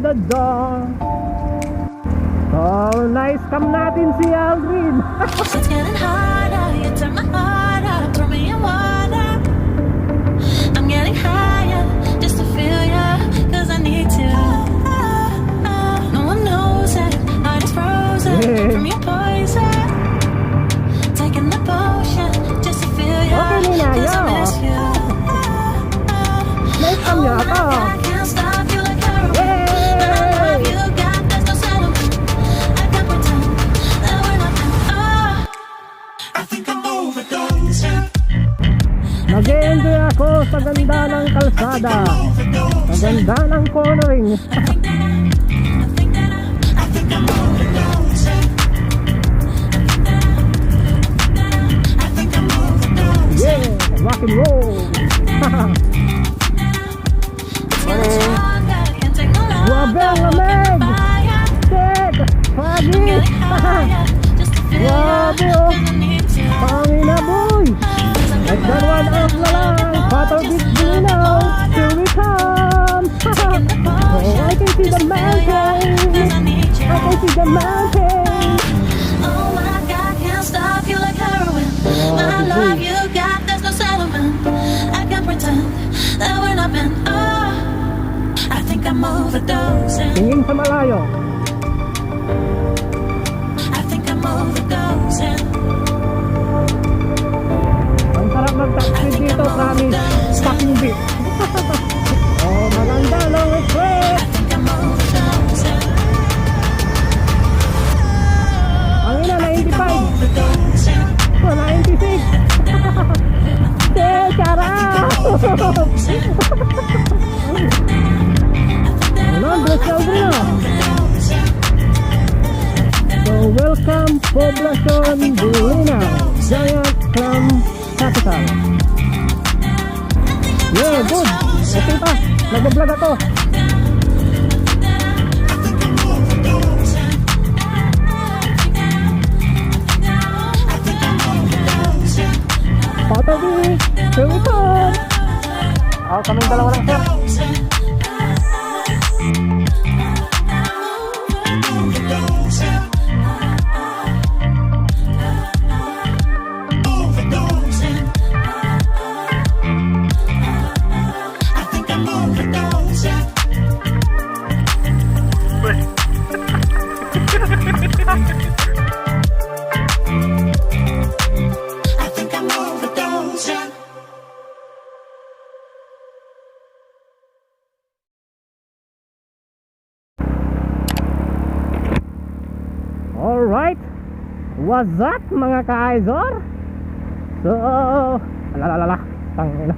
the dawn. So, na-scam natin si Aldrin. It's getting harder, you turn my heart up, throw me in water. I'm getting higher, just to feel ya, cause I need to. No one knows it, heart is frozen from your poison. Taking the potion, just to feel ya, Okay, Nina, cause I miss you. Na-scam niya ako. I can't stop you like heroin. And I love you, God, there's no settlement. I can't pretend that we're not meant. I think I'm overdosing. Nag-e-enjoy ako sa ganda ng kalsada, sa ganda ng cornering. Yeah, rock and roll. Grabe ang lamig. Shit, pagi. Grabe oh. Pangina boy. Let's go one up na lang. Pato beat Dino. Here we come. Oh, I can see the mountain. I can see the mountain. Oh my God, can't stop you like heroin. I love you, God, there's no settlement. I can't pretend that we're not meant. I think I'm overdosing. Tingin sa malayo. I think I'm overdosing. Ang sarap mag-taxi dito, promise. Fucking beat. Oh, maganda, long express. I think I'm overdosing. Ang ina, 95. Overdosing. Oh, 96. Charot. Ano, bless na Aldrin ah. So, welcome, Poblacion Bulina, Giant Clam Capital. Yeah, good. Okay pa, nag-vlog ako. Patabi, here we come. Kaming dalawa lang sir. Alright, what's up mga ka-Izor? So, alalala, tangina.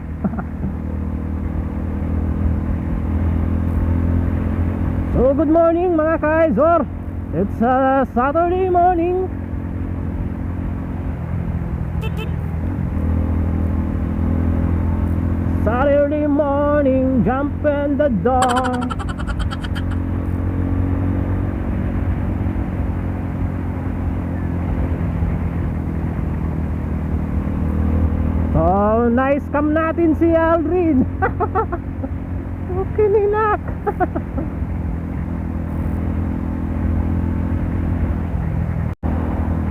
So, good morning mga ka-Izor. It's a Saturday morning. Saturday morning, jump in the dawn. So, na-scam natin si Aldrin. Okay, ninak.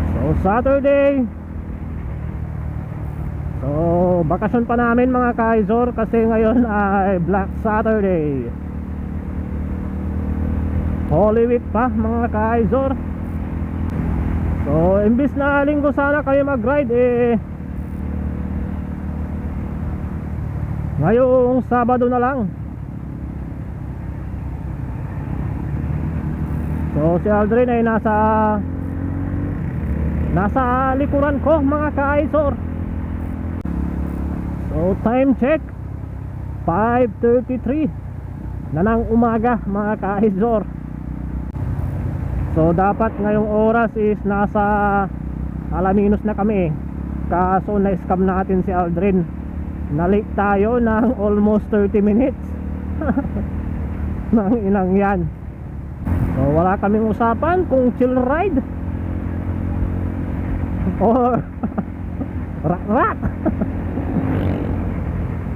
So, Saturday. So, bakasyon pa namin mga ka-Izor kasi ngayon ay Black Saturday. Holy Week pa mga ka-Izor. So, imbis na linggo sana kayo mag-ride ngayong Sabado na lang. So si Aldrin ay nasa likuran ko mga ka-Izor. So time check 5:33 na ng umaga mga ka-Izor. So dapat ngayong oras is nasa Alaminos na kami. Kaso na-scam natin si Aldrin. Na-late tayo ng almost 30 minutes. Nang inang yan. So wala kaming usapan kung chill ride or rak.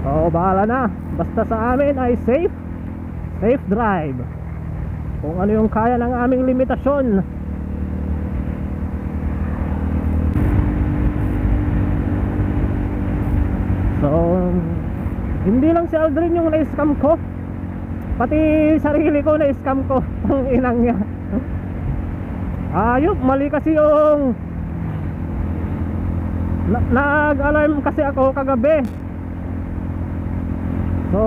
So bahala na. Basta sa amin ay safe drive. kung ano yung kaya ng aming limitasyon. So hindi lang si Aldrin yung na-scam ko, pati sarili ko na-scam ko. Ang inang niya. Ayop, mali kasi yung nag-alarm kasi ako kagabi. So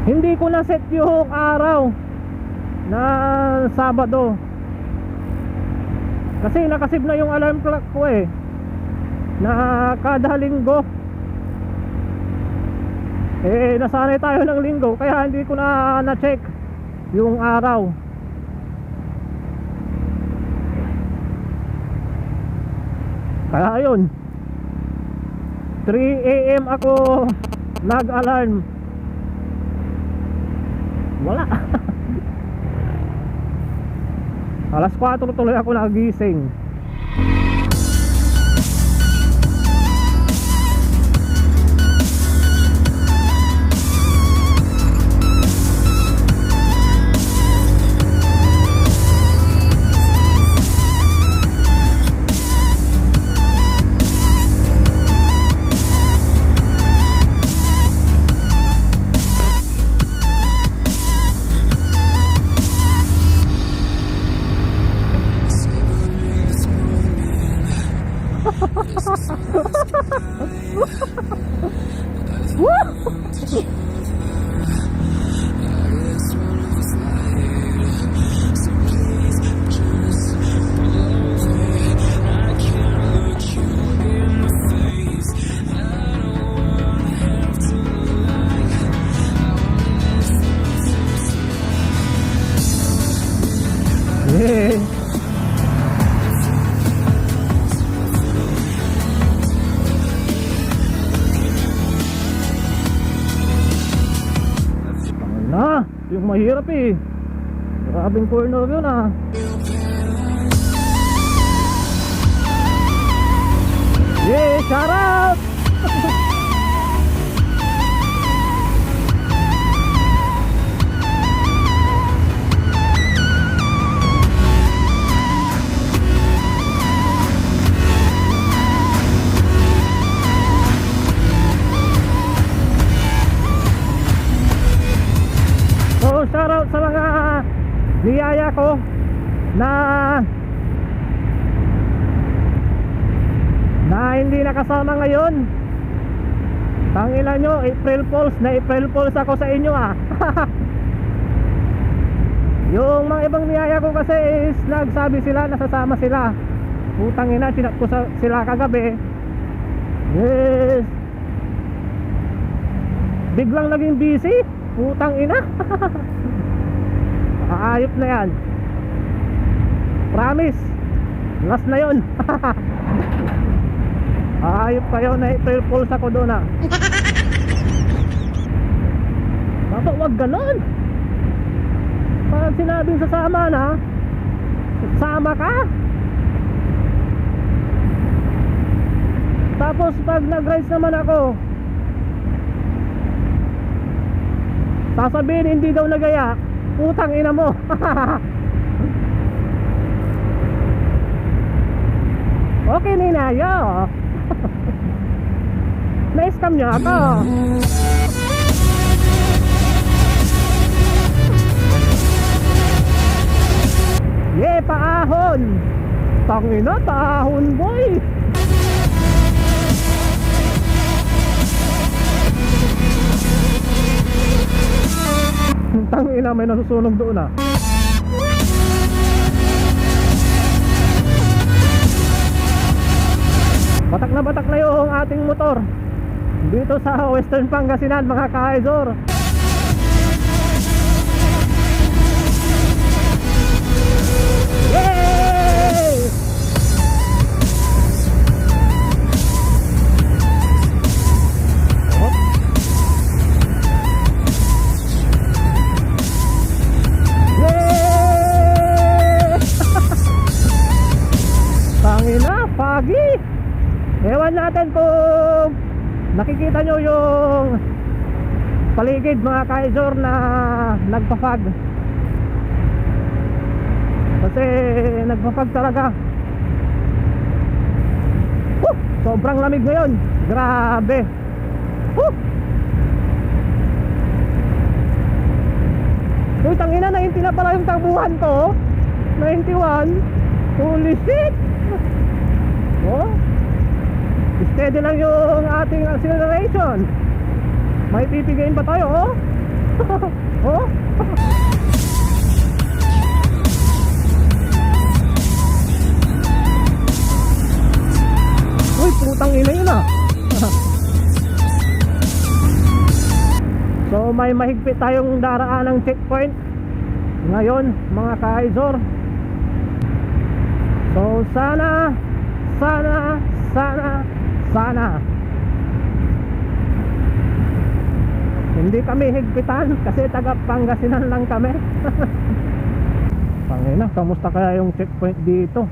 hindi ko na set yung araw na Sabado, kasi nakasib na yung alarm clock ko na kada linggo. Nasanay tayo ng linggo, kaya hindi ko na check yung araw. Kaya yun, 3 AM ako nag-alarm. Wala. Alas 4 tuloy ako nagising. Yung mahirap grabing corner yun Yeah, shout out. Shoutout sa mga niyaya ko na hindi nakasama ngayon. Tangilan nyo, April Fools ako sa inyo Yung mga ibang niyaya ko kasi is nagsabi sila nasasama sila. Putang ina, chinat ko sila kagabi. Yes, biglang naging busy. Putang ina. Ayop na yan. Promise, last na yun. Ayop kayo, na April Fools ako doon Baba, wag ganon. Pag sinabing sasama na, sama ka. Tapos pag nag-rise naman ako, sasabihin hindi daw nagaya. Putang ina mo. Okay na inayo. Na-scam niya ako. Yeah, paahon. Tangina, paahon boy. Tangina, may nasusunog doon Batak na yung ating motor dito sa Western Pangasinan, mga ka-Aizor. Yay! Tangina, pagi. Ewan natin kung nakikita nyo yung paligid mga kaizor na nagpapag. Kasi nagpapag talaga. Sobrang lamig ngayon. Grabe. Uy, tangina, 90 na pala yung takbuhan ko. 91. Holy shit. Oh, steady lang yung ating acceleration. May pipigain ba tayo? Oh. Oh. Uy, putang ina yun ah. So may mahigpit tayong daraan ng checkpoint ngayon mga ka-Izor. So sana hindi kami higpitan kasi taga Pangasinan lang kami. Pangina, kamusta kaya yung checkpoint dito?